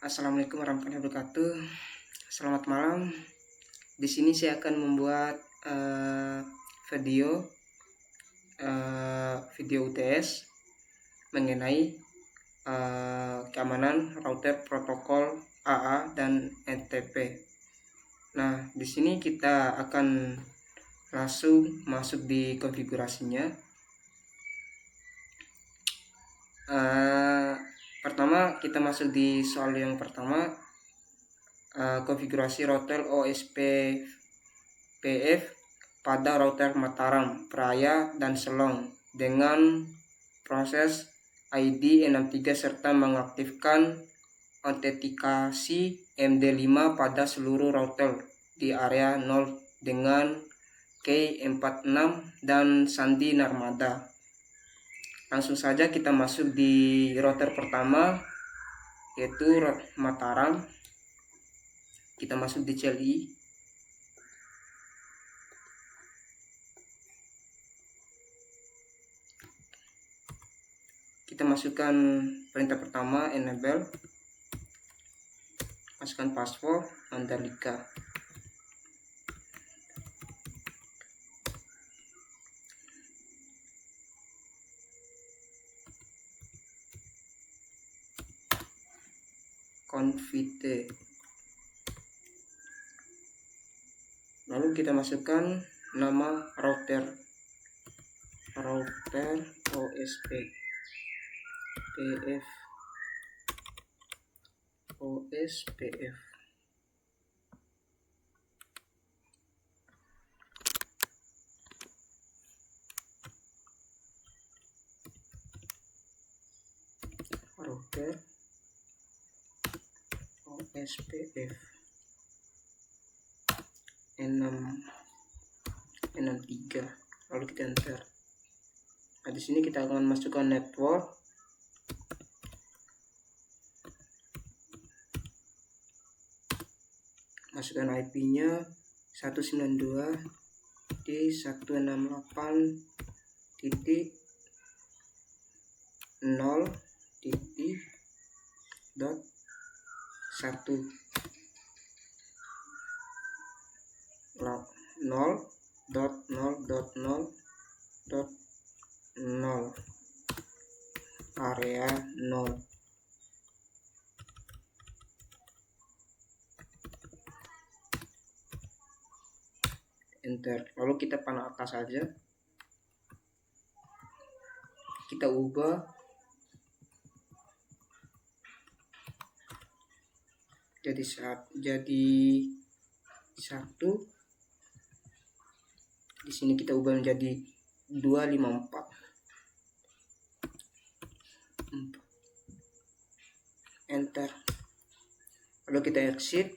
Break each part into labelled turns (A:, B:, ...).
A: Assalamualaikum warahmatullahi wabarakatuh. Selamat malam. Di sini saya akan membuat video UTS mengenai keamanan router protokol AA dan NTP. Nah, di sini kita akan langsung masuk di konfigurasinya. Pertama kita masuk di soal yang pertama, konfigurasi router OSPF pada router Mataram, Praia, dan Selong dengan proses ID 63 serta mengaktifkan autentikasi MD5 pada seluruh router di area 0 dengan K46 dan sandi Narmada. Langsung saja kita masuk di router pertama, yaitu Mataram. Kita masuk di CLI. Kita masukkan perintah pertama, enable. Masukkan password Mandalika. Confite. Lalu kita masukkan nama router OSPF router OSPF 663, lalu kita enter. Nah, di sini kita akan masukkan network. Masukkan IP-nya 192.168.0.1 0.0.0.0 area 0. Enter. Lalu kita panah atas saja. Kita ubah jadi satu. Di sini kita ubah menjadi 254. Enter. Lalu kita exit.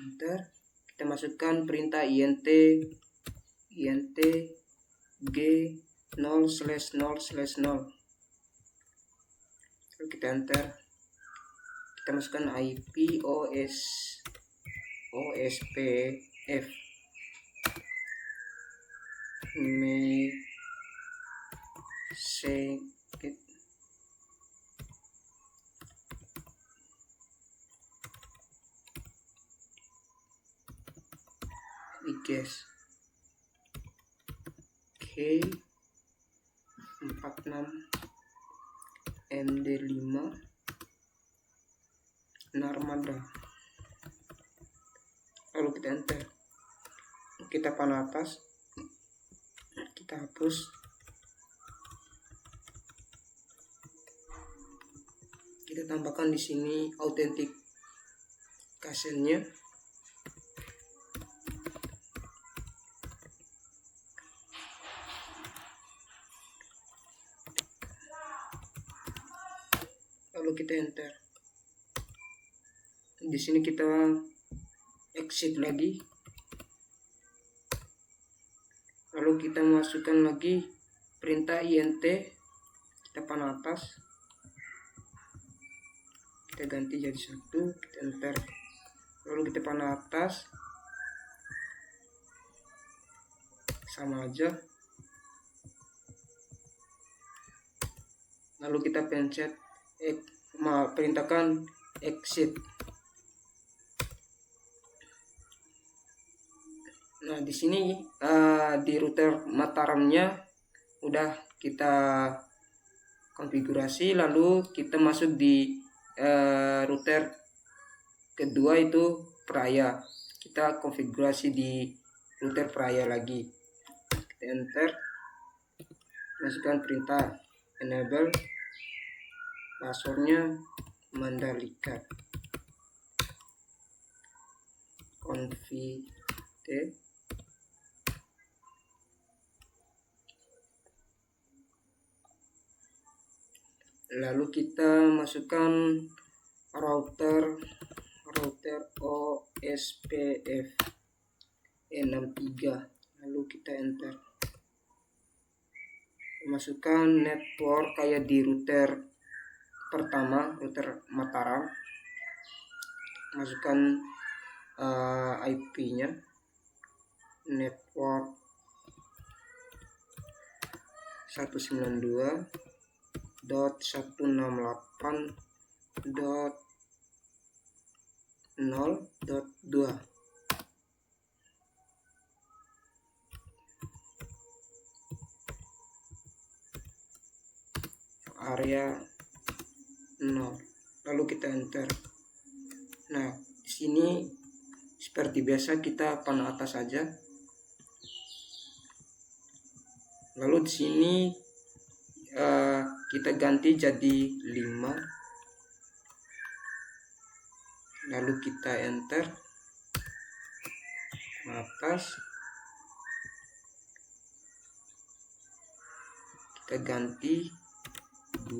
A: Enter. Kita masukkan perintah int g0/0/0. Lalu kita enter. Kita masukkan IP OSPF K46 MD5 Narmada. Lalu kita enter. Kita panah atas, kita hapus. Kita tambahkan di sini autentikasinya. Lalu kita enter. Di sini kita exit lagi. Lalu kita masukkan lagi perintah int. Kita panah atas. Kita ganti jadi 1. Kita enter. Lalu kita panah atas. Sama aja. Lalu kita pencet perintahkan exit. Nah, di sini di router Mataramnya udah kita konfigurasi, lalu kita masuk di router kedua itu Praya. Kita konfigurasi di router Praya lagi. Kita enter, masukkan perintah enable, passwordnya Mandalika, config. Lalu kita masukkan router OSPF 63, lalu kita enter. Masukkan network kayak di router pertama, router Mataram. Masukkan IP-nya, network 192.168.0.2. area 0, lalu kita enter. Nah, di sini seperti biasa kita panah atas saja. Lalu di sini kita ganti jadi 5, lalu kita enter atas, kita ganti 2,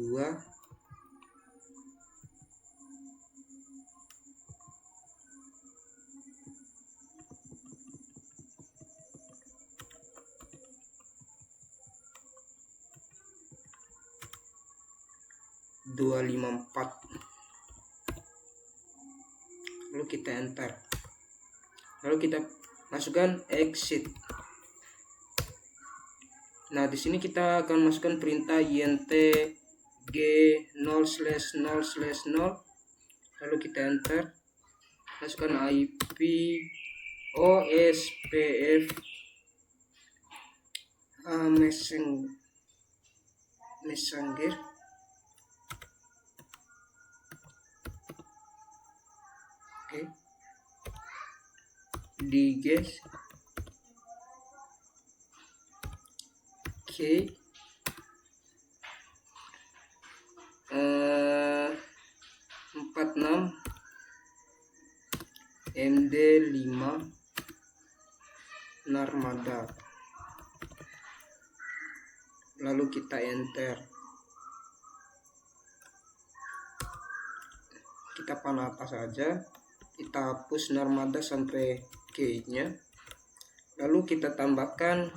A: dua 254, lalu kita enter, lalu kita masukkan exit. Nah, di sini kita akan masukkan perintah int g0/0/0, lalu kita enter, masukkan IP OSPF Messenger. Oke, di guys, oke, 46 MD5 Narmada, lalu kita enter. Kita panah atas saja, kita hapus Narmada sampai G-nya, lalu kita tambahkan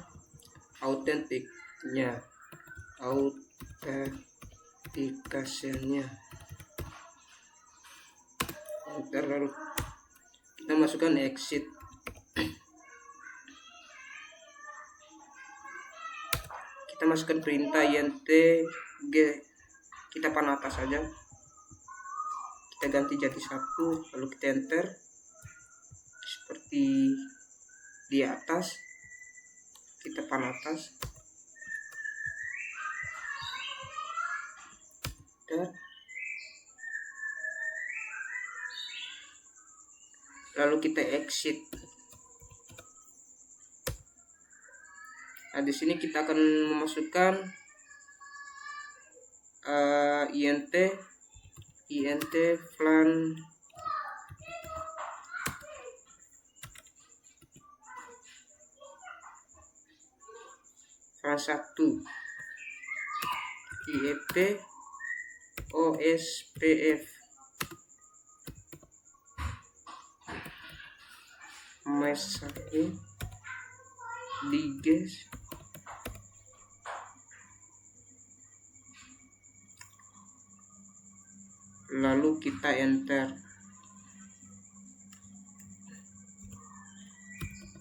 A: autentikasinya, enter, lalu kita masukkan exit. Kita masukkan perintah int g, kita panah atas saja, kita ganti jadi 1, lalu kita enter seperti di atas, kita panah atas dan lalu kita exit. Nah, di sini kita akan memasukkan int flan flan 1 IP OSPF Messenger di guys, lalu kita enter.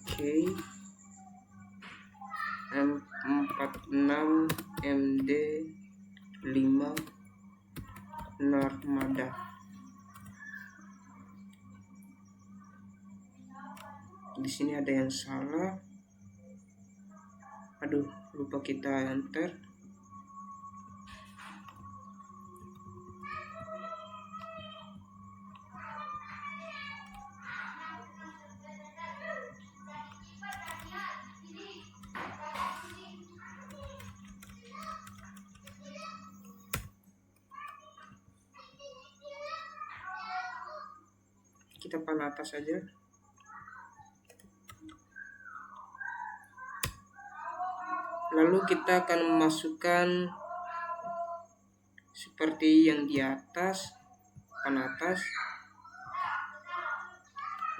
A: Oke, 46 MD5 Narmada. di sini ada yang salah. Aduh, lupa kita enter. Kita panah atas saja. Lalu kita akan memasukkan seperti yang di atas, panah atas.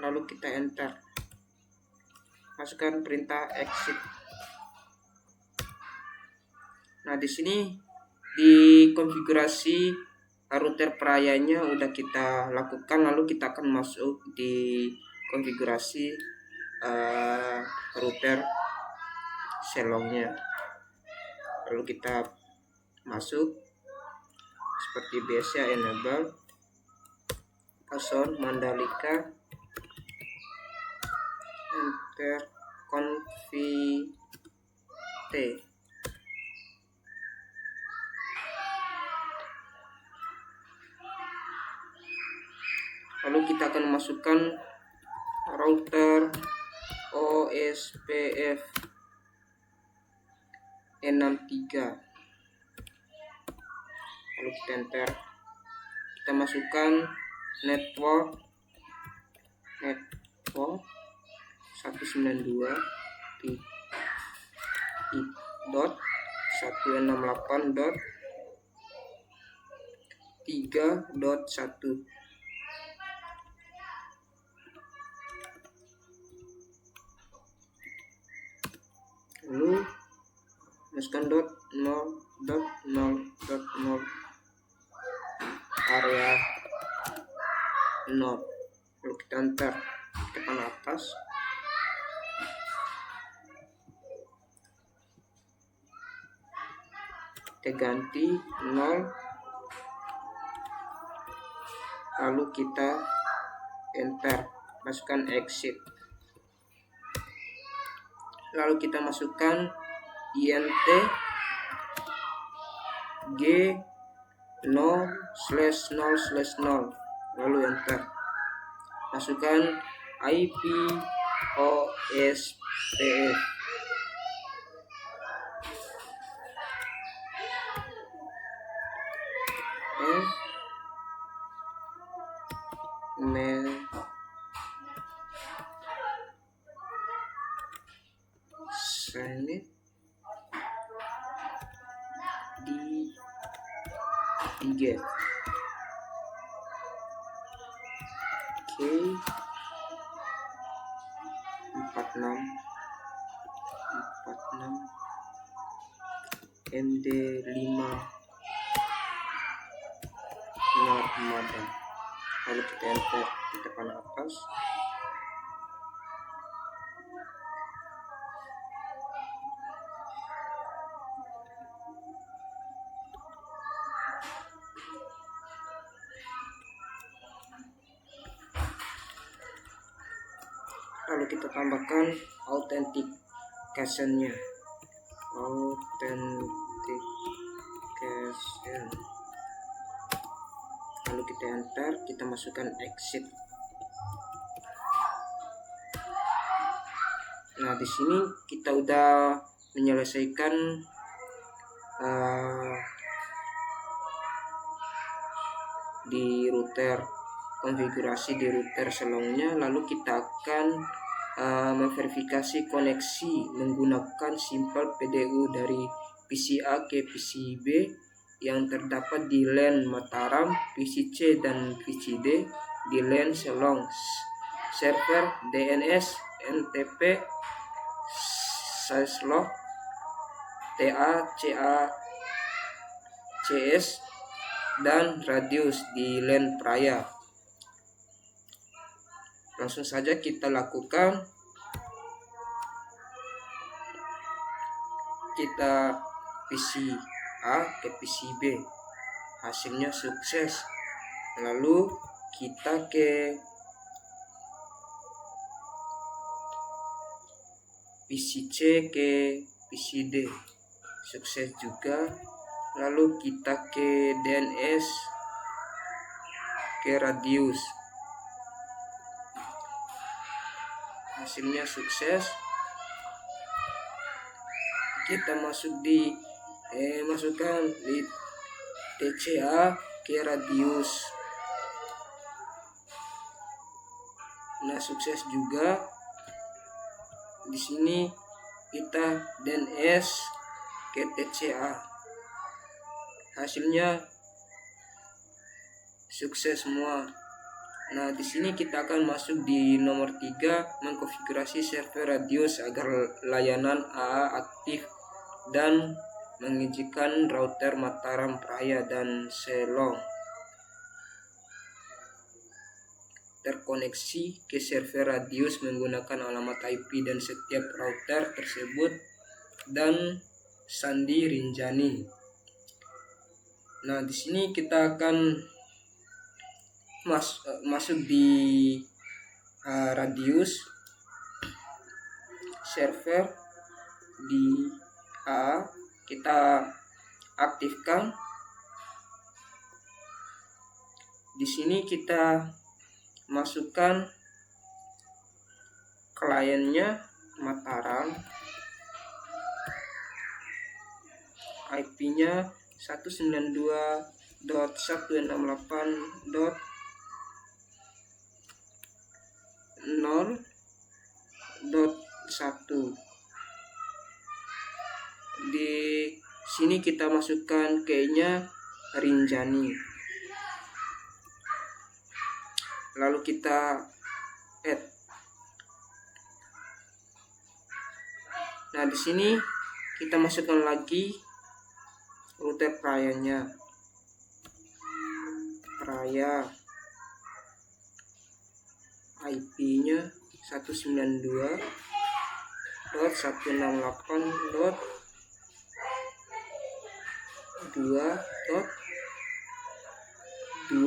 A: Lalu kita enter. Masukkan perintah exit. Nah, di sini di konfigurasi router Praya-nya udah kita lakukan. Lalu kita akan masuk di konfigurasi router Selongnya. Lalu kita masuk seperti biasa, enable password Mandalika, enter config T. Lalu kita akan masukkan router OSPF N63. Lalu kita enter. Kita masukkan network 192.168.3.1. Lalu masukkan .0.0.0 area 0. Lalu kita enter, tekan atas. Kita ganti 0. Lalu kita enter, masukkan exit. Lalu kita masukkan int g 0/0/0, lalu enter. Masukkan IP OSPF. Sign di get. Oke, 46 MD5 Narmada. Lalu kita enter, kita tekan atas. Lalu kita tambahkan authentication-nya. Lalu kita enter, kita masukkan exit. Nah, di sini kita udah menyelesaikan di router, konfigurasi di router Selongnya. Lalu kita akan memverifikasi koneksi menggunakan simple PDU dari PC A ke PC B yang terdapat di LAN Mataram, PC C dan PC D di LAN Selong, server DNS, NTP, Syslog, TA, CA, CS, dan radius di LAN Praya. Langsung saja kita lakukan. Kita PC A ke PC B, hasilnya sukses. Lalu kita ke PC C ke PC D, sukses juga. Lalu kita ke DNS ke radius, hasilnya sukses. Kita masukkan di TCA ke radius. Nah, sukses juga. Di sini kita DNS ke TCA, hasilnya sukses semua. Nah, di sini kita akan masuk di nomor 3, mengkonfigurasi server radius agar layanan AA aktif dan mengizinkan router Mataram, Praia, dan Selong terkoneksi ke server radius menggunakan alamat IP dan setiap router tersebut dan sandi Rinjani. Nah, di sini kita akan masuk di radius server di A, kita aktifkan. Di sini kita masukkan kliennya Mataram, IP-nya 192.168.0.1. Di sini kita masukkan key-nya Rinjani. Lalu kita add. Nah, di sini kita masukkan lagi router Praia-nya. Praia, IP-nya 192.168.254.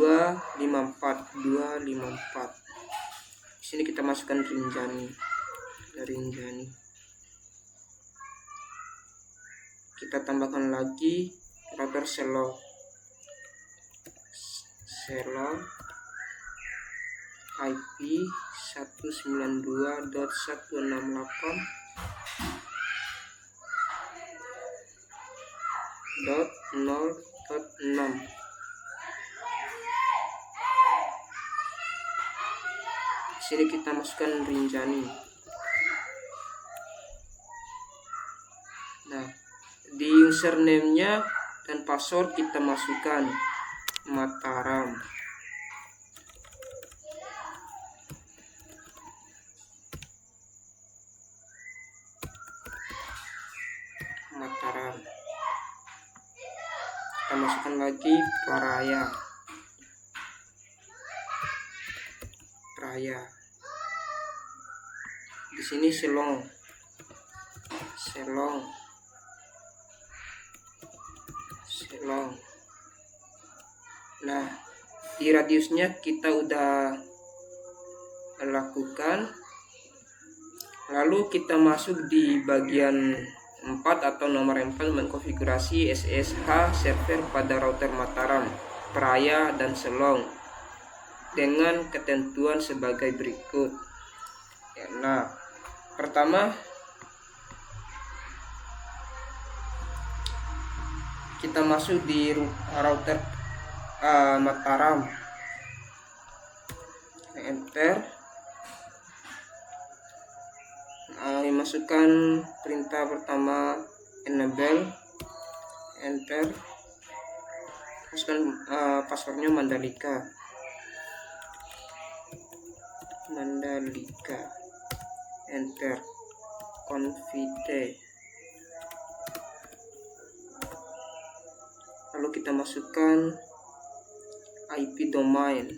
A: Di sini kita masukkan Rinjani. Kita tambahkan lagi router Selong IP 192.168.0.6. Sini kita masukkan Rinjani. Nah, di username-nya dan password kita masukkan Mataram. Kita masukkan lagi Praia. Di sini Selong. Nah, di radiusnya kita udah lakukan. Lalu kita masuk di bagian 4 atau nomor 4, mengkonfigurasi SSH server pada router Mataram, Praia, dan Selong dengan ketentuan sebagai berikut. Nah, pertama kita masuk di router Mataram, enter. Masukkan perintah pertama enable, enter. Masukkan passwordnya Mandalika, enter. Confide. Lalu kita masukkan IP domain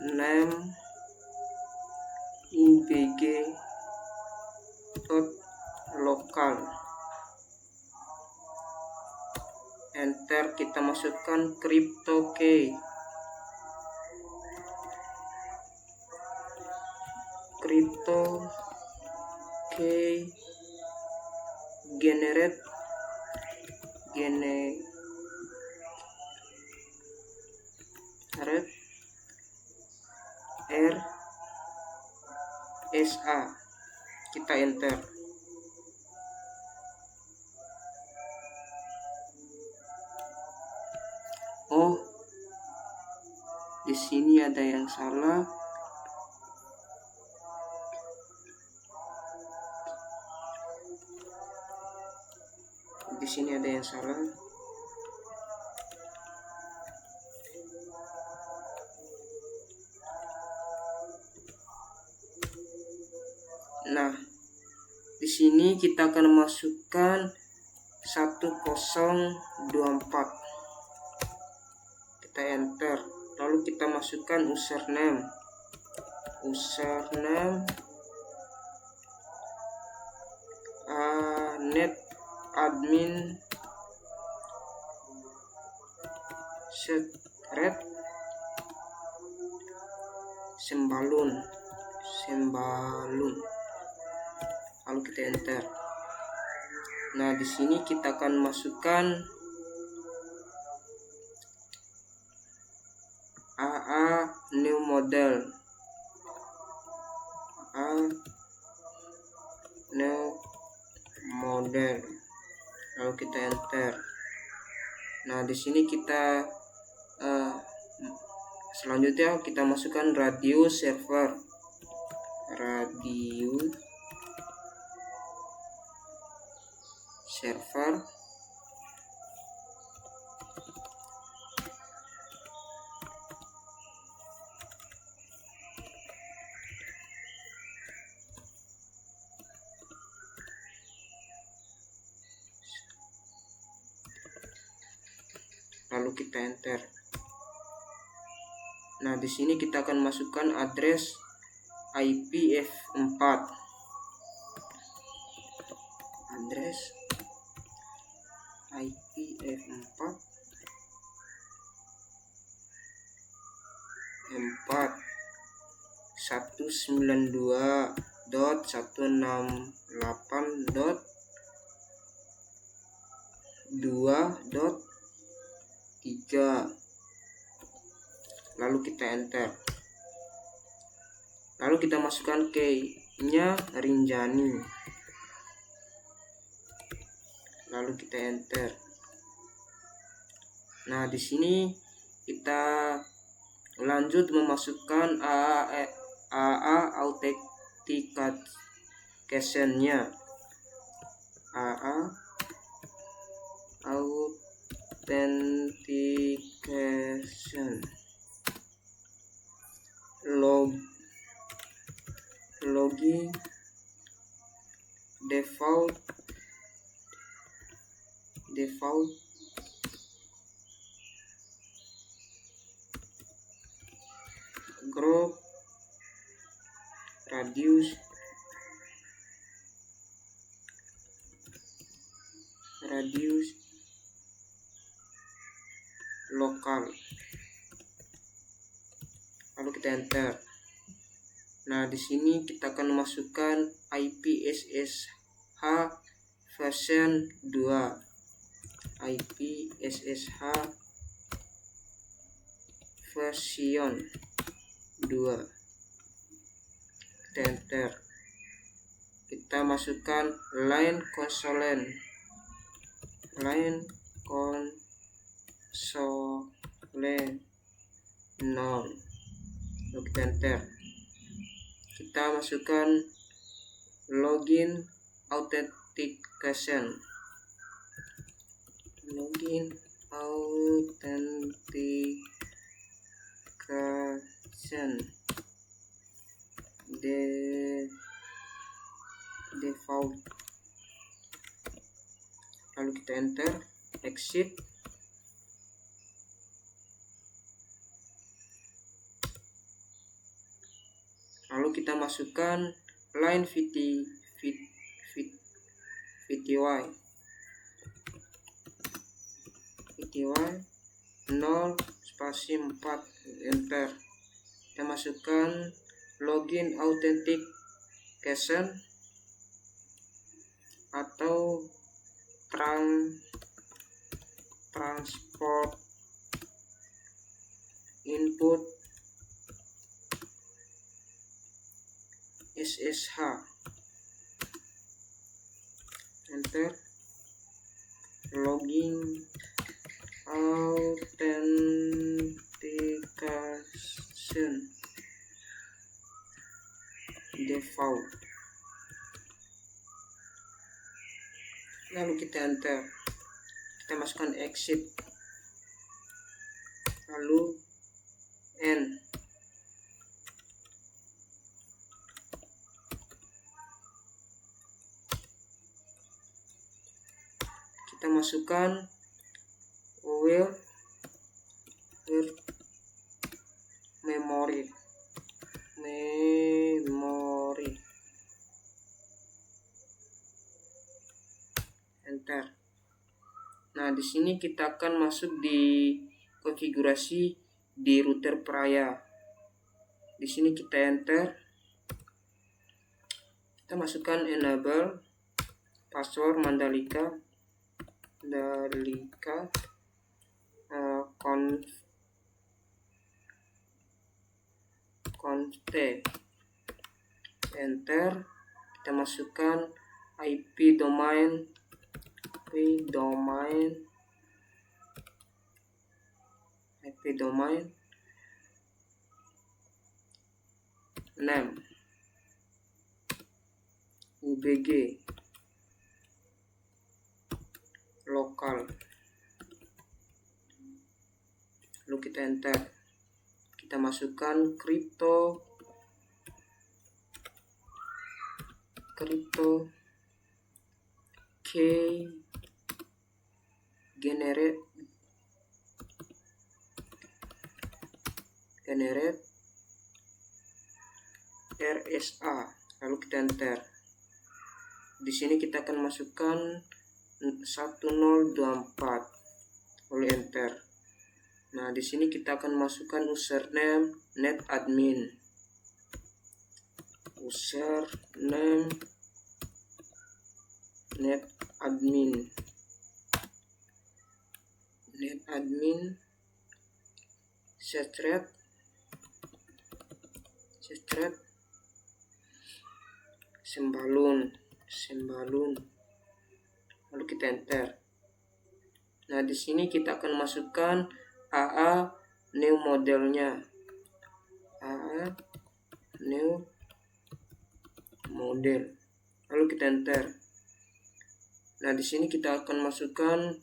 A: name ubg.local, enter. Kita masukkan crypto key crypto key generate RSA, kita enter. Oh, di sini ada yang salah. Di sini ada yang salah. Nah, di sini kita akan masukkan 1024. Kita enter. Lalu kita masukkan username net admin secret sembalun. Lalu kita enter. Nah, di sini kita akan masukkan AA new model. Lalu kita enter. Nah, di sini kita selanjutnya kita masukkan radio server. Lalu kita enter. Nah, di sini kita akan masukkan address IPv4. Address IPv4 192.168.2.3. Lalu kita enter. Lalu kita masukkan key-nya Rinjani. Lalu kita enter. Nah, di sini kita lanjut memasukkan AA authentication-nya. AA authentication. Login default group radius lokal. Lalu kita enter. Nah, di sini kita akan masukkan IP SSH version 2. IP SSH version 2. Kita enter. Kita masukkan line console 0. Lalu kita enter. Kita masukkan login authentication. Default. Lalu kita enter, exit. Lalu kita masukkan line VTY 0 spasi 4, enter. Kita masukkan login authentication atau transport input SSH, enter. Login authentication default, lalu kita enter, kita masukkan exit, lalu N. Kita masukkan where memory, enter. Nah, di sini kita akan masuk di konfigurasi di router Praya. Di sini kita enter. Kita masukkan enable password Mandalika conft, enter. Kita masukkan IP domain name UBG lokal, lalu kita enter. Kita masukkan crypto key generate RSA, lalu kita enter. Di sini kita akan masukkan 1024, lalu enter. Nah, di sini kita akan masukkan username netadmin, secret sembalun, lalu kita enter. Nah, di sini kita akan masukkan AA new modelnya, lalu kita enter. Nah, di sini kita akan masukkan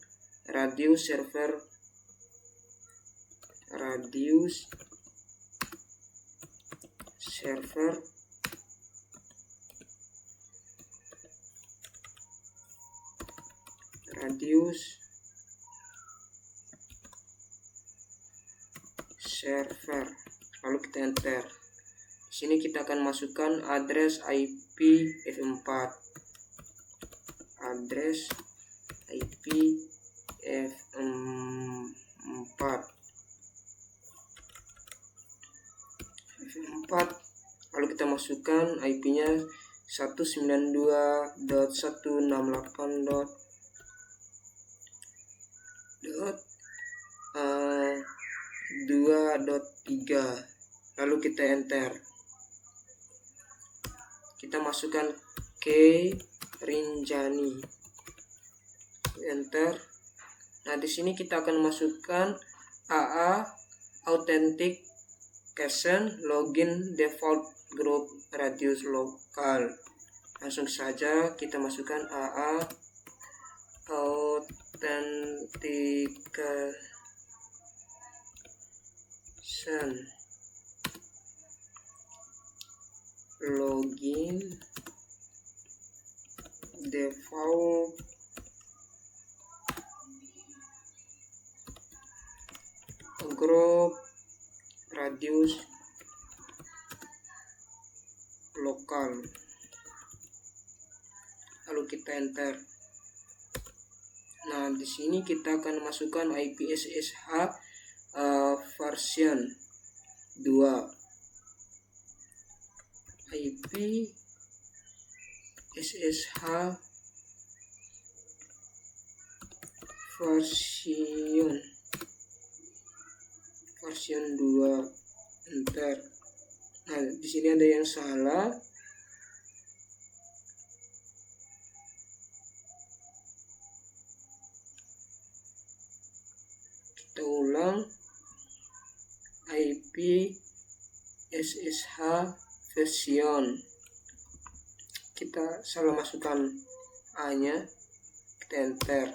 A: radius server, lalu kita enter. Di sini kita akan masukkan address IP F4, lalu kita masukkan IP-nya 192.168.2.3, lalu kita enter. Kita masukkan Rinjani, enter. Nah, di sini kita akan masukkan AA authentication login default group radius lokal. Langsung saja kita masukkan AA authentication login default group radius lokal, lalu kita enter. Nah, di sini kita akan masukkan IP SSH version 2. IP SSH version 2, enter. Nah, di sini ada yang salah. Kita ulang. IP SSH version. Kita salah masukkan A-nya, kita enter.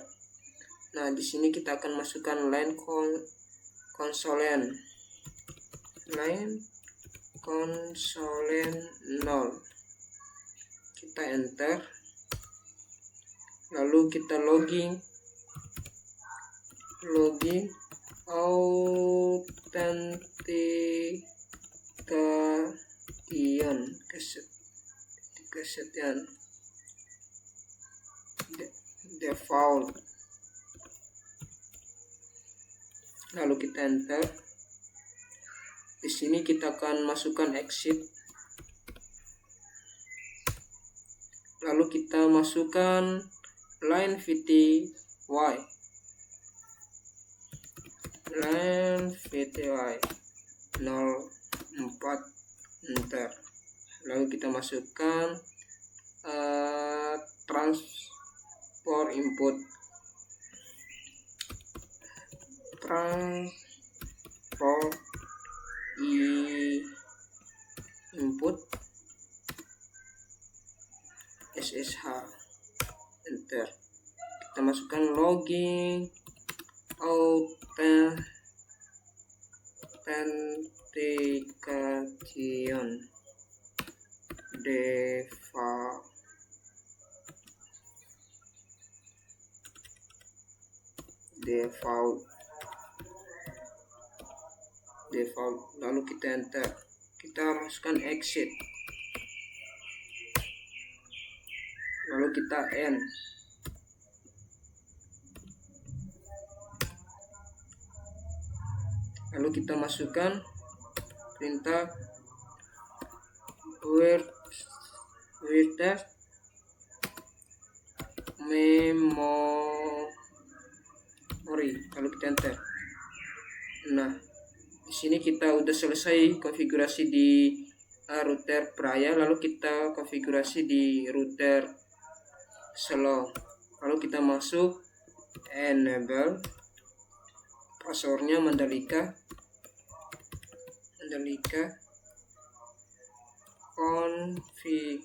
A: Nah, di sini kita akan masukkan line konsolen. Line konsolen 0. Kita enter. Lalu kita login authentication default. Lalu kita enter. Di sini kita akan masukkan exit. Lalu kita masukkan line VTY. Line VTY 04, enter. Lalu kita masukkan transport input. Transport input SSH, enter. Kita masukkan login authentication default. Lalu kita enter. Kita masukkan exit. Lalu kita end. Lalu kita masukkan perintah where test memory. Lalu kita enter. Nah, di sini kita udah selesai konfigurasi di router Praya. Lalu kita konfigurasi di router slow. Lalu kita masuk enable, passwordnya Mandalika config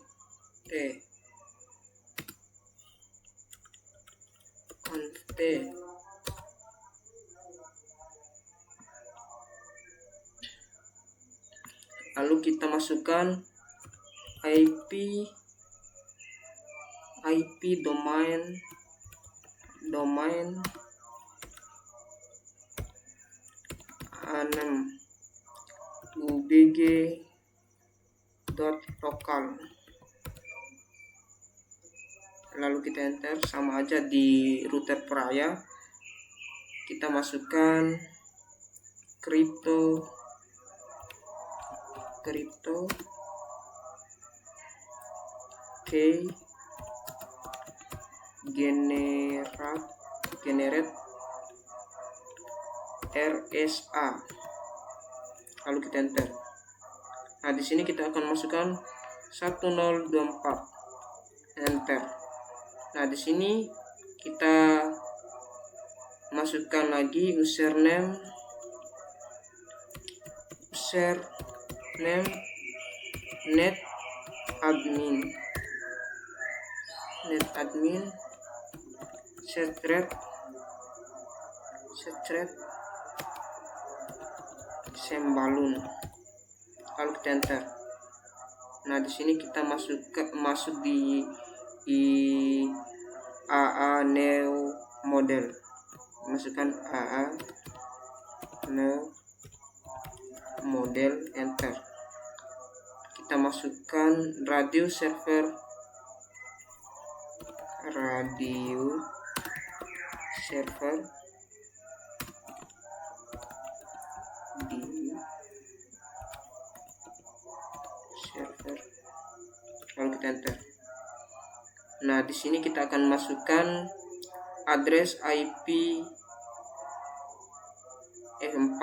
A: lalu kita masukkan IP domain ubg.local. Lalu kita enter. Sama aja di router Praya. Kita masukkan crypto key generate RSA. Lalu kita enter. Nah, di sini kita akan masukkan 1024, enter. Nah, di sini kita masukkan lagi username net admin secret sembalun. Lalu kita enter. Nah, di sini kita masuk di AA new model. Masukkan AA new model, enter. Kita masukkan radio server lalu kita enter. Nah, di sini kita akan masukkan address IP F4.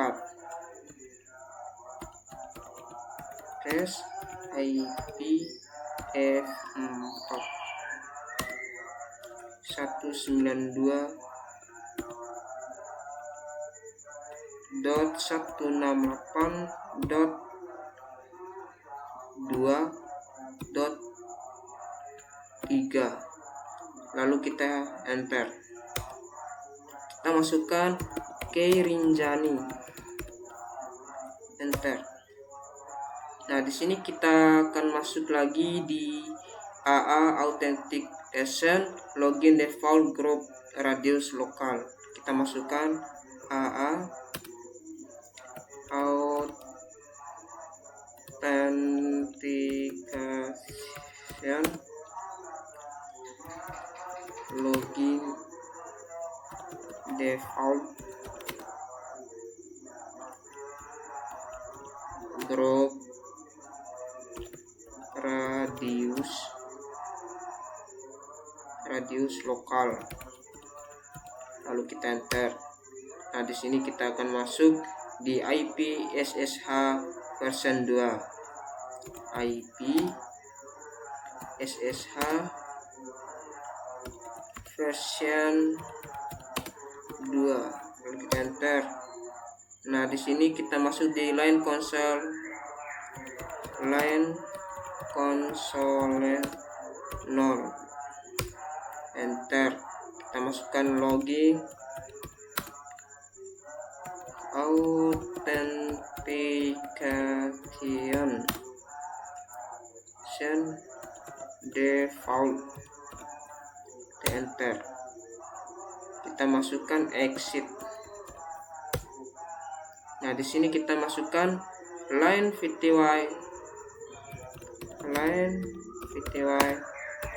A: Address IP F4 192.168.2.3, lalu kita enter. Kita masukkan K Rinjani, enter. Nah, di sini kita akan masuk lagi di AA Authentication Login Default Group Radius Lokal. Kita masukkan AA Authentication Login Default Group Radius Lokal, lalu kita enter. Nah, di sini kita akan masuk di IP SSH version 2. IP SSH version 2, lalu kita enter. Nah, di sini kita masuk di line console 0, enter. Kita masukkan login authentication default, kita enter. Kita masukkan exit. Nah, di sini kita masukkan line VTY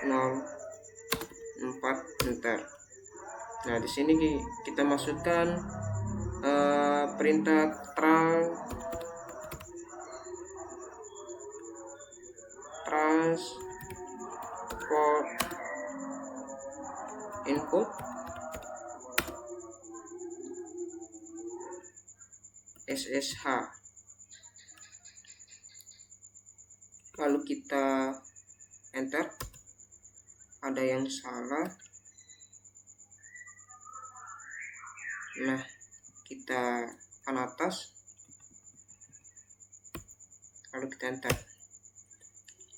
A: 04, enter. Nah, di sini kita masukkan perintah transport input SSH, lalu kita enter. Ada yang salah. Nah, kita kan atas, lalu kita enter,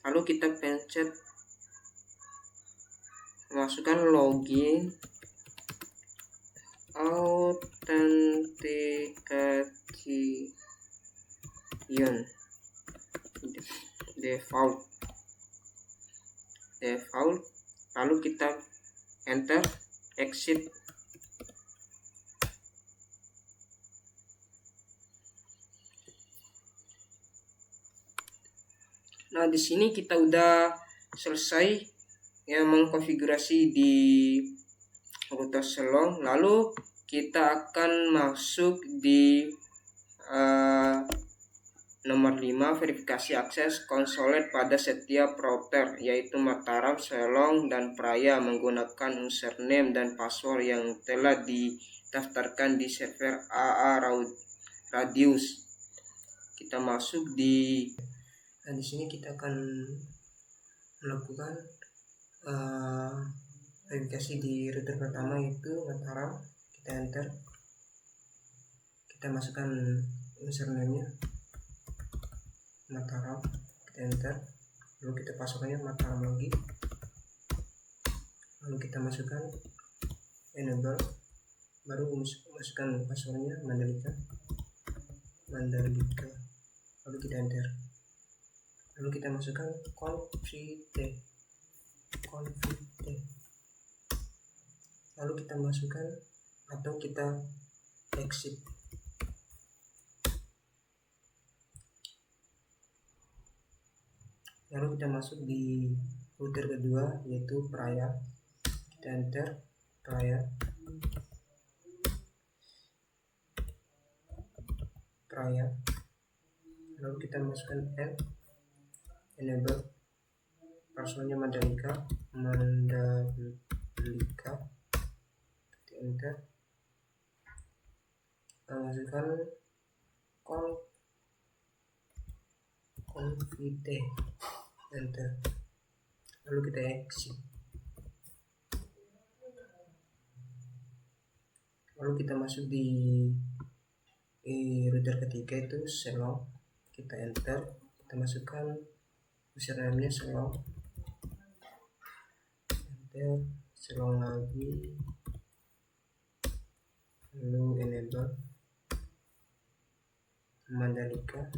A: lalu kita pencet masukkan login authentication default, lalu kita enter, exit. Nah, di sini kita udah selesai ya mengkonfigurasi di router Selong. Lalu kita akan masuk di nomor 5, verifikasi akses konsolet pada setiap router, yaitu Mataram, Selong, dan Praya menggunakan username dan password yang telah didaftarkan di server AA Radius. Kita masuk di di sini kita akan melakukan verifikasi di router pertama, yaitu Mataram. Kita enter, kita masukkan username-nya Mataram, kita enter, lalu kita passwordnya Mataram lagi, lalu kita masukkan enable, baru masukkan passwordnya Mandalika, lalu kita enter, lalu kita masukkan config, lalu kita masukkan atau kita exit. Lalu kita masuk di router kedua, yaitu Praya. Kita enter Praya, lalu kita masukkan enable, passwordnya Mandalika, enter, masukkan confite, enter, lalu kita exit, lalu kita masuk di router ketiga itu Shelong, kita enter, kita masukkan username-nya Shelong, enter, Shelong lagi, lalu enable Mandalika,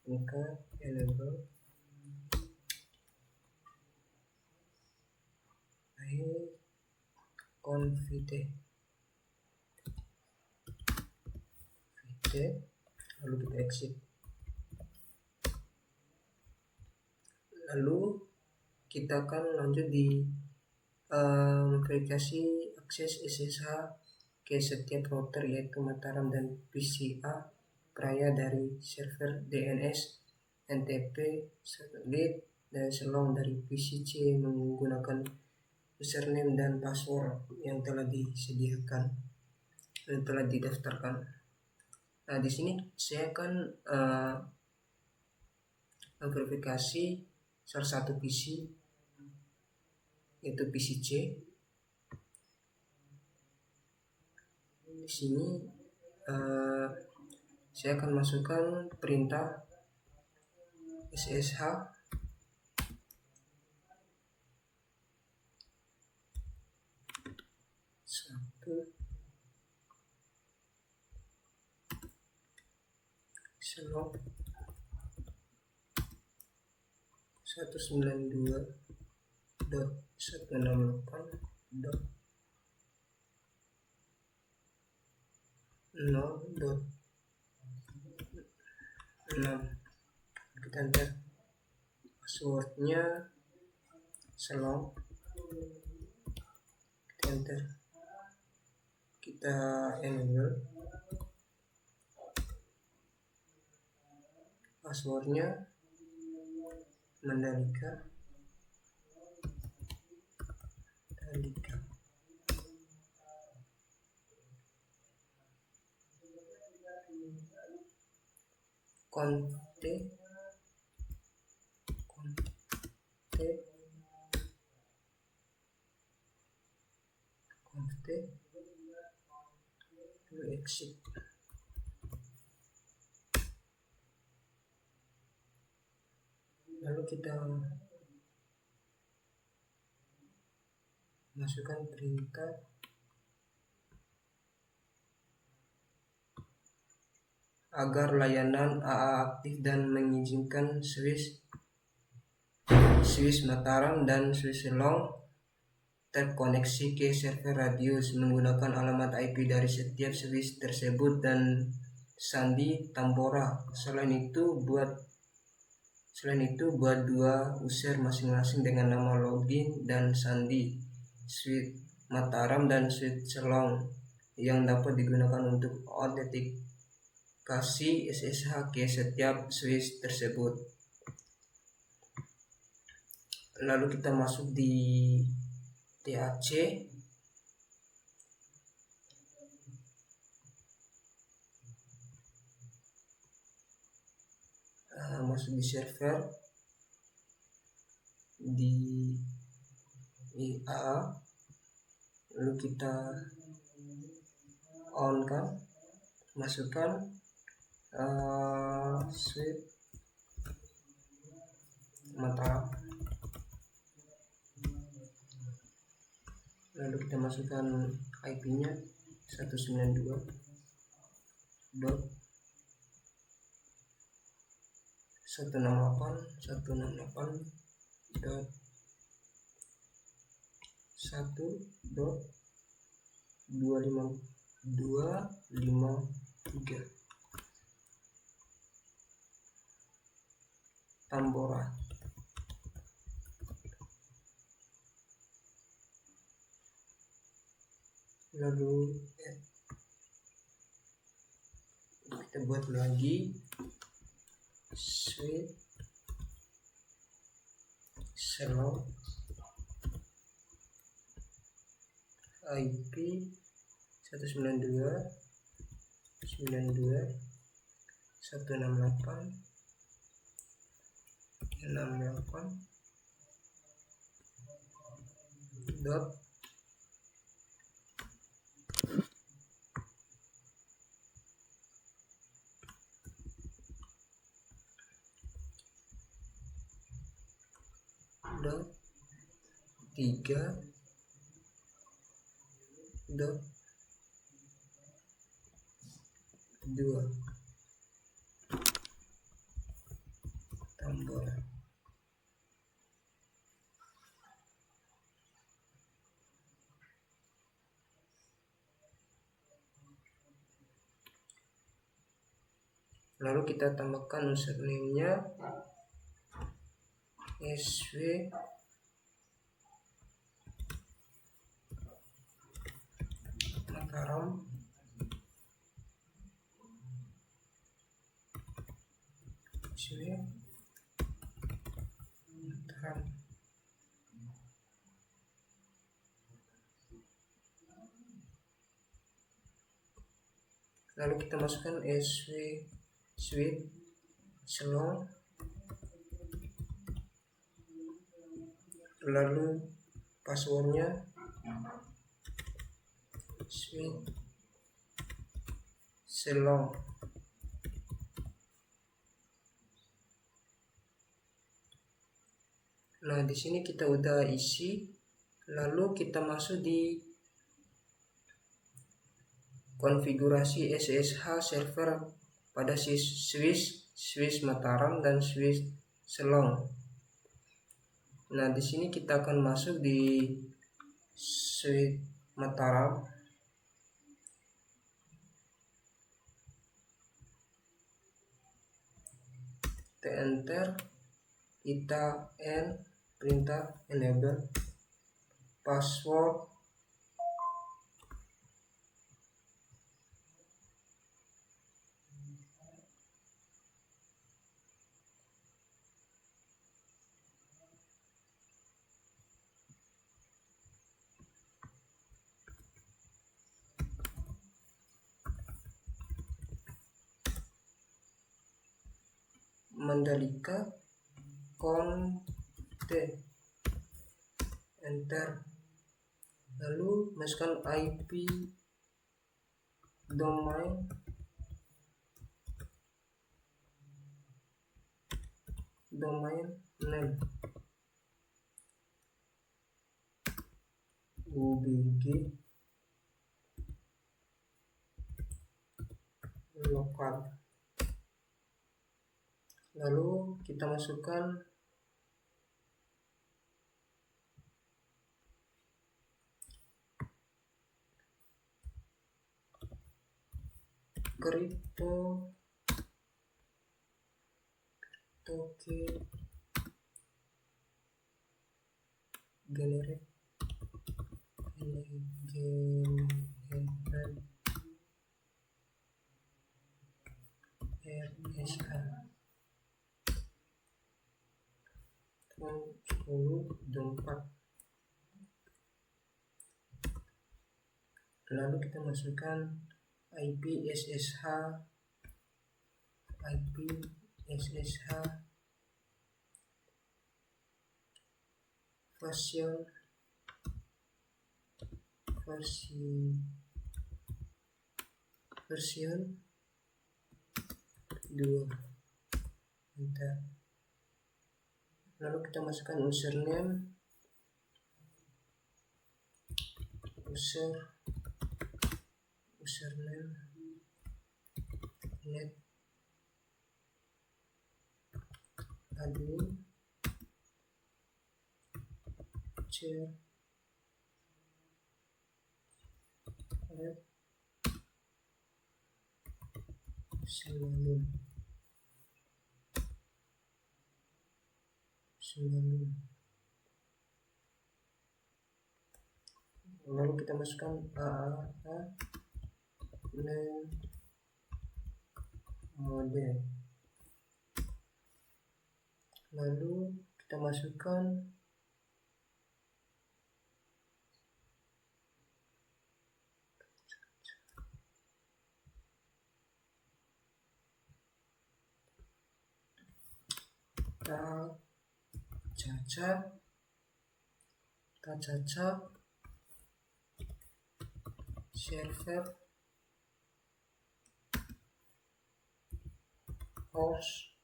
A: buka enable, confite, lalu kita exit, lalu kita akan lanjut di verifikasi akses SSH ke setiap router yaitu Mataram dan PCA Praya dari server DNS, NTP, Satelit, dan Shelong dari PCC menggunakan username dan password yang telah disediakan dan telah didaftarkan. Nah, di sini saya akan memverifikasi salah satu PC yaitu PCC. Di sini saya akan masukkan perintah SSH Shelong 192.168.0.6, kita enter, passwordnya Shelong, kita enter, kita enable, passwordnya Mandalika, confite, exit, lalu kita masukkan perintah agar layanan AA aktif dan mengizinkan switch Mataram dan switch Shelong terkoneksi ke server Radius menggunakan alamat IP dari setiap switch tersebut dan sandi Tambora. Selain itu buat dua user masing-masing dengan nama login dan sandi switch Mataram dan switch Shelong yang dapat digunakan untuk autentikasi SSH ke setiap switch tersebut. Lalu kita masuk di TAC, masuk di server, di IA, lalu kita on kan, masukkan switch Mataram, lalu kita masukkan IP-nya 192.168.168.1.253 Tambora. lalu kita buat lagi switch slow IP 192.168.68 dot 3.2 tombol. Lalu kita tambahkan username-nya SW Mataram, lalu kita masukkan SW switch slow, lalu passwordnya switch slow. Nah, di sini kita udah isi, lalu kita masuk di konfigurasi SSH server pada Swiss Mataram dan Swiss Selong. Nah, di sini kita akan masuk di Swiss Mataram. Kita enter, kita perintah enable password, Mandalika Conte, enter, lalu masukkan IP domain name ubg lokal, lalu kita masukkan crypto token generate RSA 10.4. Lalu kita masukkan IP SSH version 2, enter. Lalu kita masukkan username net admin share selalu lalu kita masukkan mode, lalu kita masukkan caca server host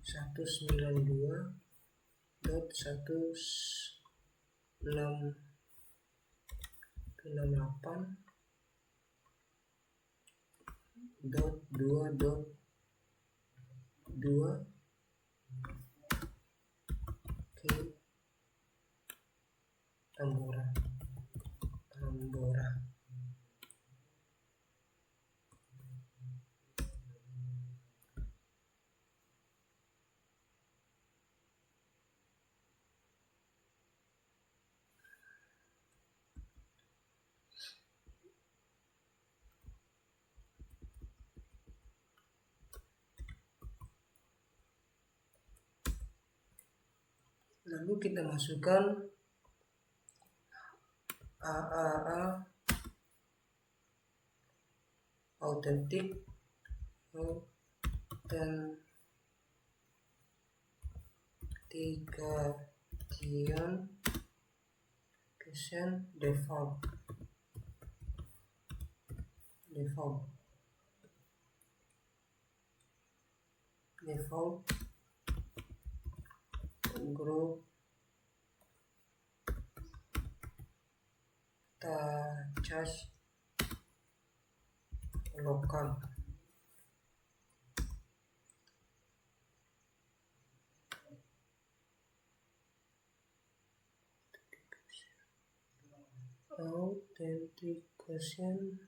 A: 192.168.2.2 ke Tambora. Lalu kita masukkan AAA authentication default group charge lokal. Authentication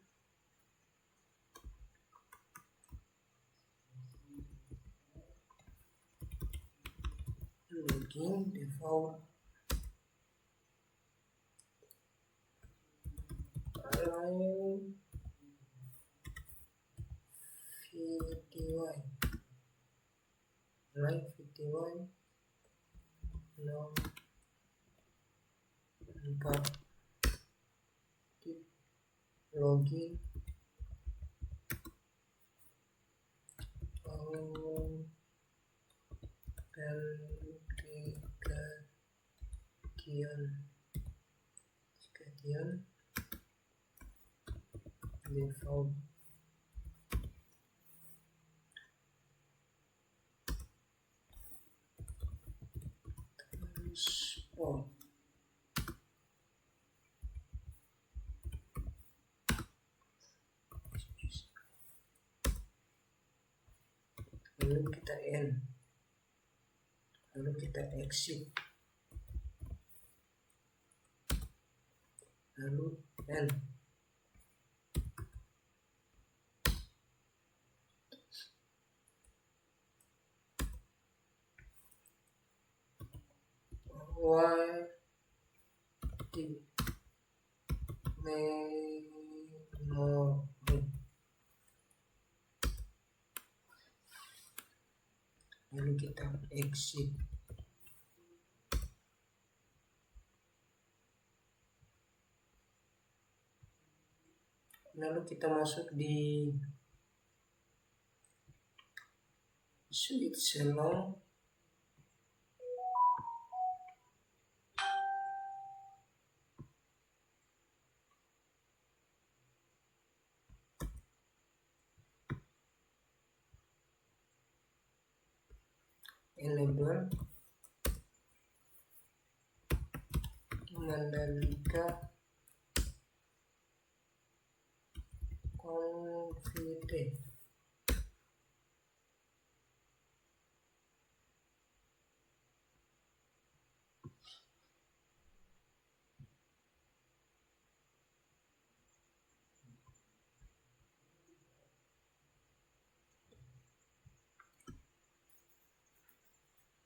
A: login default line VTY 4 login authentication default transport. Lalu kita end, lalu kita exit, lalu end. Lalu kita exit. Lalu kita masuk di suite Selong. Enable Mandalika Confide.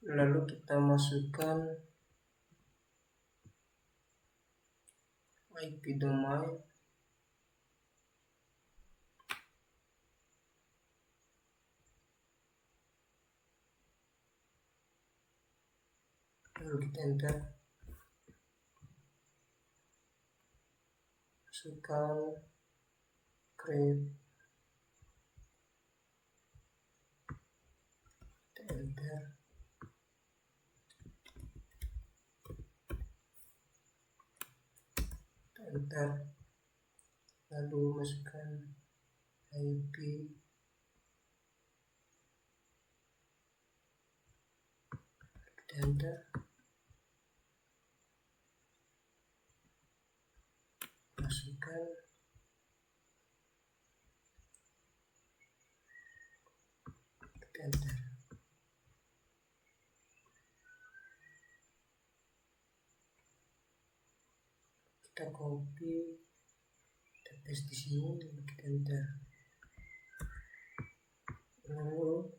A: Lalu kita masukkan IP domain, lalu kita enter, masukkan create, kita enter, lalu masukkan IP, kita enter, masukkan, kita enter, kita copy, kita paste di sini, lalu kita enter, lalu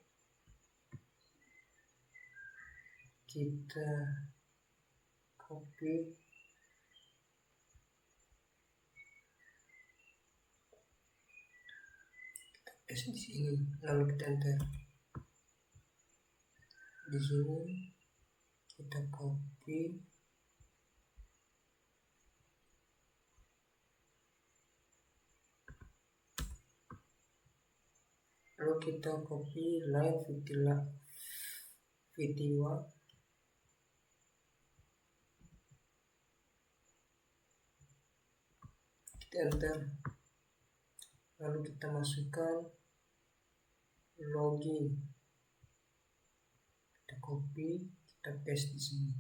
A: kita copy, kita paste di sini, lalu kita enter. Di sini kita copy, lalu kita copy line VT1, kita enter, lalu kita masukkan login, kita copy, kita paste di sini,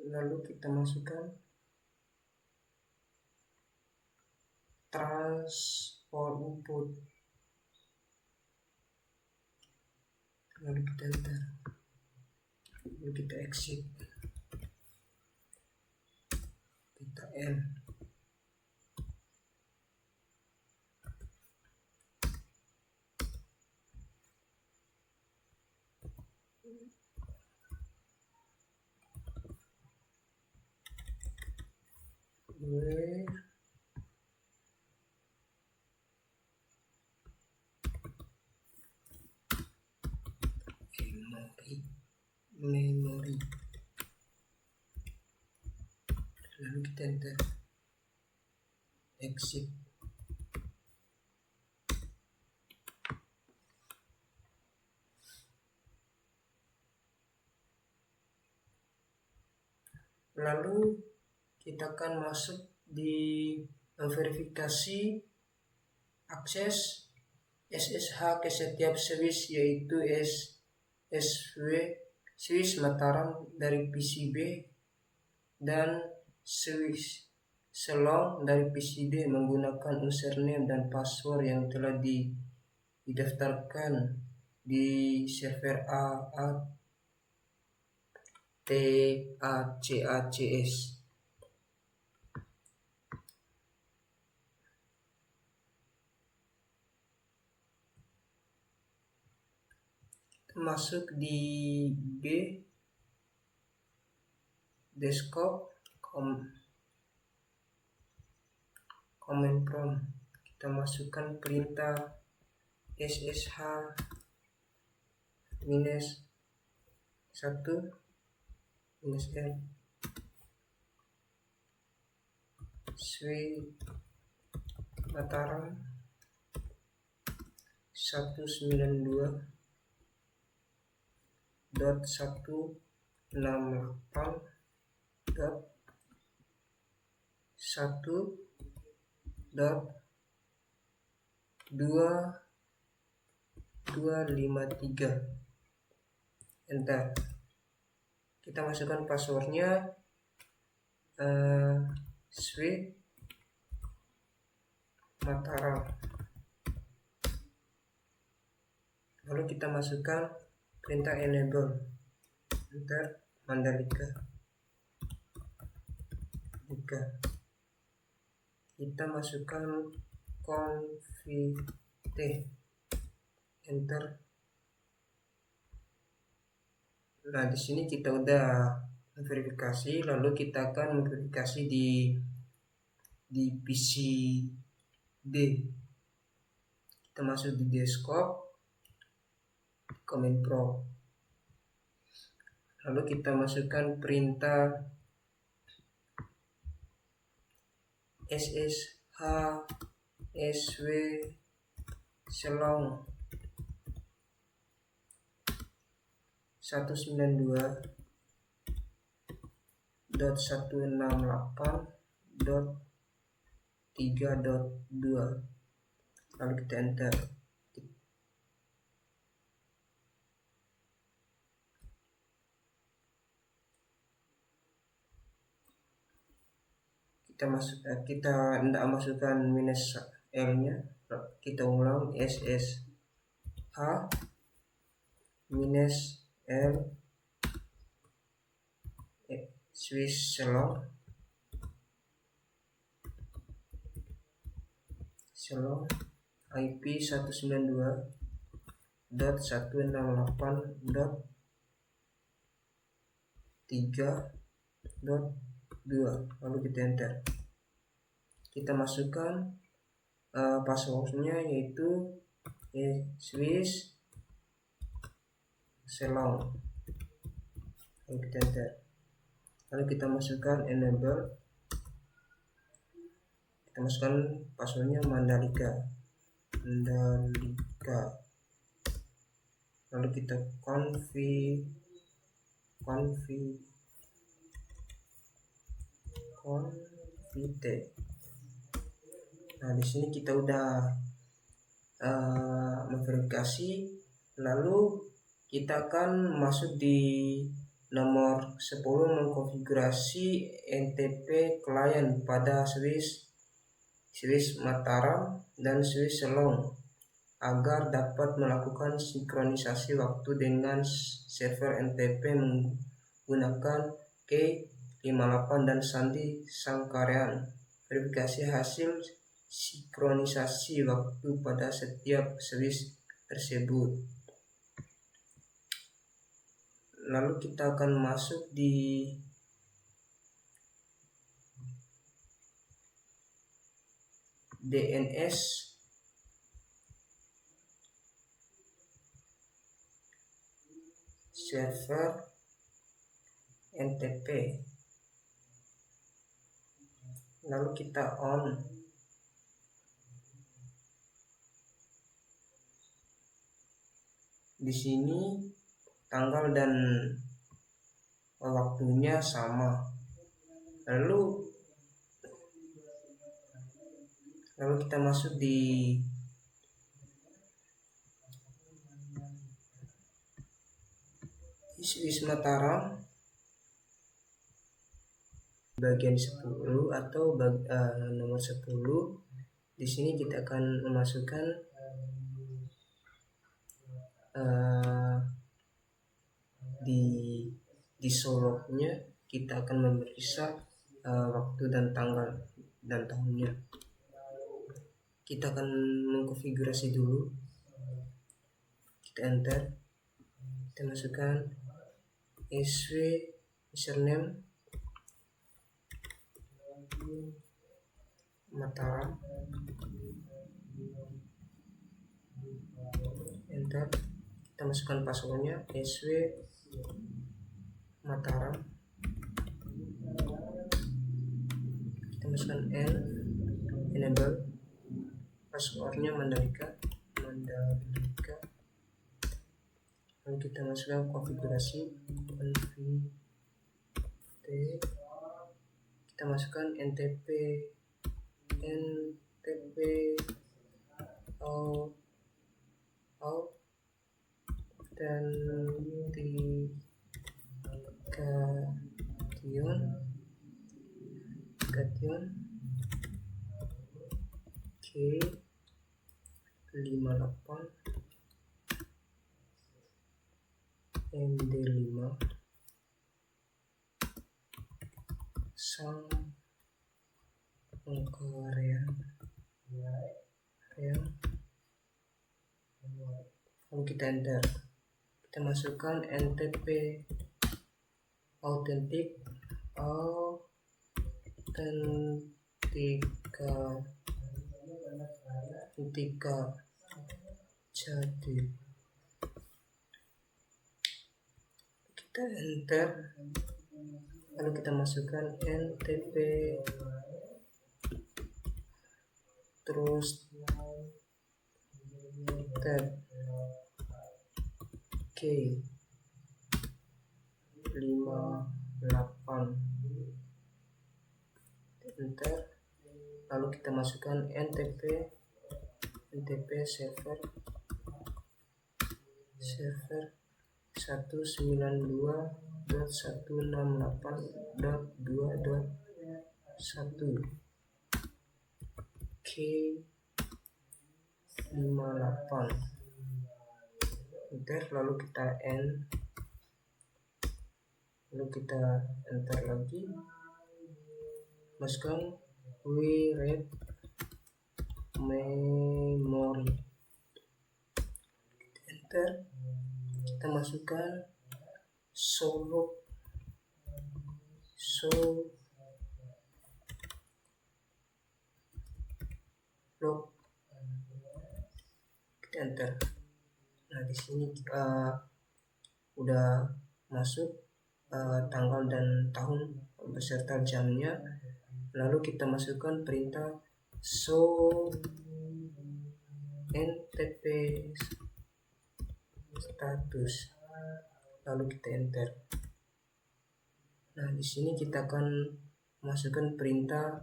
A: lalu kita masukkan transport input, lalu kita enter, lalu kita exit, kita N, where memory, lalu kita enter, exit, lalu kita akan masuk di verifikasi akses SSH ke setiap switch, yaitu SW switch Mataram dari PCB dan switch Selong dari PCD menggunakan username dan password yang telah didaftarkan di server AATACACS. Masuk di B desktop command prompt, kita masukkan perintah SSH -1 -N switch Mataram 192.168.1.253, enter. Kita masukkan passwordnya switch Mataram, lalu kita masukkan perintah enable, enter, Mandalika. Kita masukkan config, enter. Nah, di sini kita udah verifikasi, lalu kita akan memverifikasi di PC D. Kita masuk di desktop, Command Pro, lalu kita masukkan perintah ssh sw selong 192.168.3.2, lalu kita enter. Kita tidak masukkan minus L nya, kita ulang ssh minus L Swiss selong IP 192.168.3.2, lalu kita enter. Kita masukkan passwordnya yaitu Swiss selong, lalu kita enter. Lalu kita masukkan enable, kita masukkan passwordnya Mandalika, lalu kita config. Nah, di sini kita udah memverifikasi, lalu kita akan masuk di nomor 10, mengkonfigurasi NTP klien pada Swiss Mataram dan Swiss Selong agar dapat melakukan sinkronisasi waktu dengan server NTP menggunakan K58 dan sandi Sangkarean. Verifikasi hasil sinkronisasi waktu pada setiap Swiss tersebut. Lalu kita akan masuk di DNS server NTP, lalu kita on. Di sini tanggal dan waktunya sama. Lalu kita masuk di Swiss Mataram bagian 10 atau nomor 10. Di sini kita akan memasukkan di solognya kita akan memeriksa waktu dan tanggal dan tahunnya. Kita akan mengkonfigurasi dulu, kita enter, kita masukkan sw username Mataram, enter. Kita masukkan passwordnya sw Mataram, kita masukkan enable, passwordnya Mandalika, lalu kita masukkan konfigurasi kita masukkan NTP out dan Cation K58 MD5 Sangkarean, lalu kita enter. Kita masukkan NTP autentika jadi kita enter, lalu kita masukkan NTP terus tab K58 enter, lalu kita masukkan NTP server 192.168.2.1 K58 enter, lalu kita enter lagi, masukkan we read memory, enter, kita masukkan show log, kita enter. Nah di sini udah masuk tanggal dan tahun beserta jamnya, lalu kita masukkan perintah show NTP status, lalu kita enter. Nah di sini kita akan masukkan perintah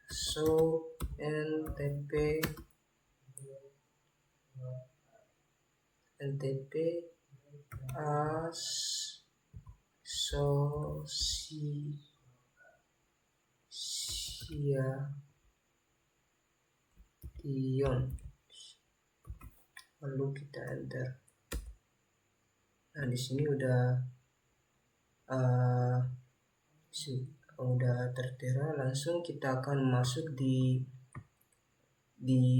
A: show NTP association, lalu kita enter. Nah di sini udah tertera, langsung kita akan masuk di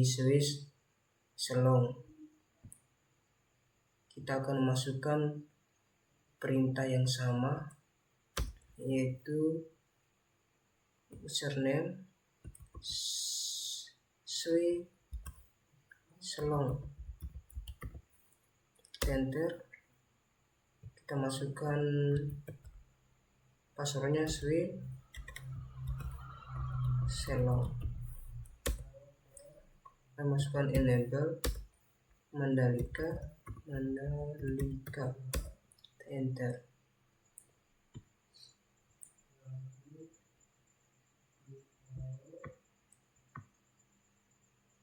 A: switch selong. Kita akan masukkan perintah yang sama, yaitu username switch selong, enter, kita masukkan passwordnya switch selong, kita masukkan enable Mandalika, enter.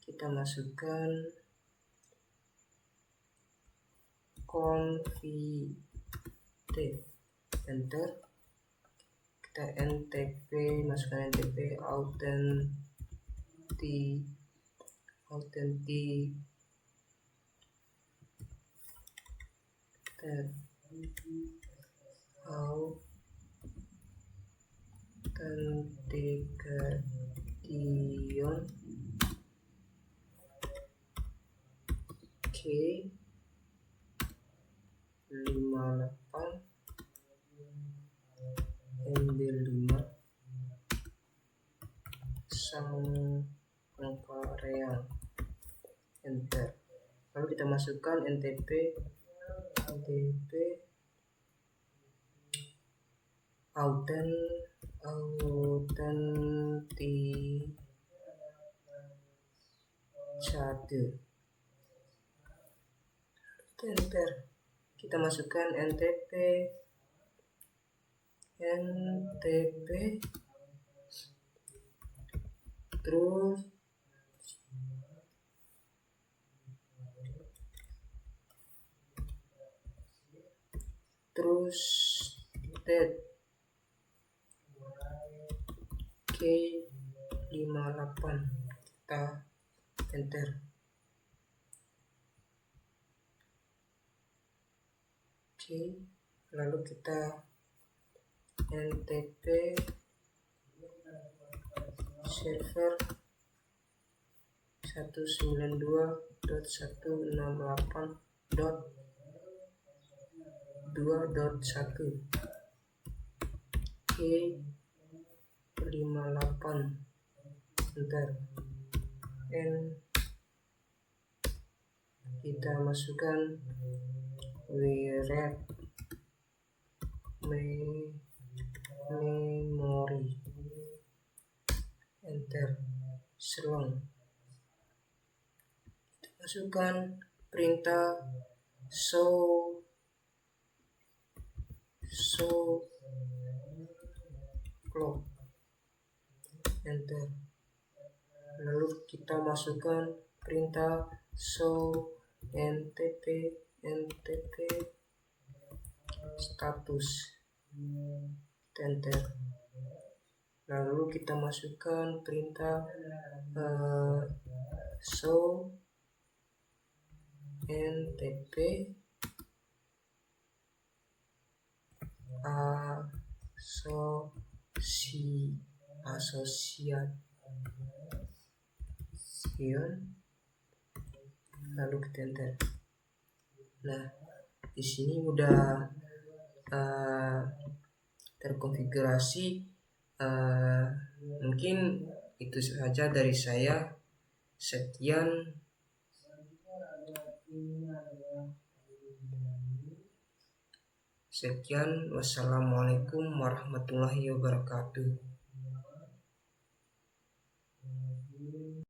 A: Kita masukkan config, enter, kita NTP, masukkan NTP authentication K58 MB5 Sangkareang, enter, lalu kita masukkan NTP autentikasi, enter, kita masukkan NTP terus K58, kita enter. Oke, lalu kita NTP server 192.168.2.1, 58, enter. And kita masukkan we read memory, enter. Selong kita masukkan perintah show clock, enter. Lalu kita masukkan perintah show ntp status, enter. Lalu kita masukkan perintah show ntp association, lalu kita enter. Nah, di sini udah terkonfigurasi. Mungkin itu saja dari saya. Sekian, wassalamualaikum warahmatullahi wabarakatuh.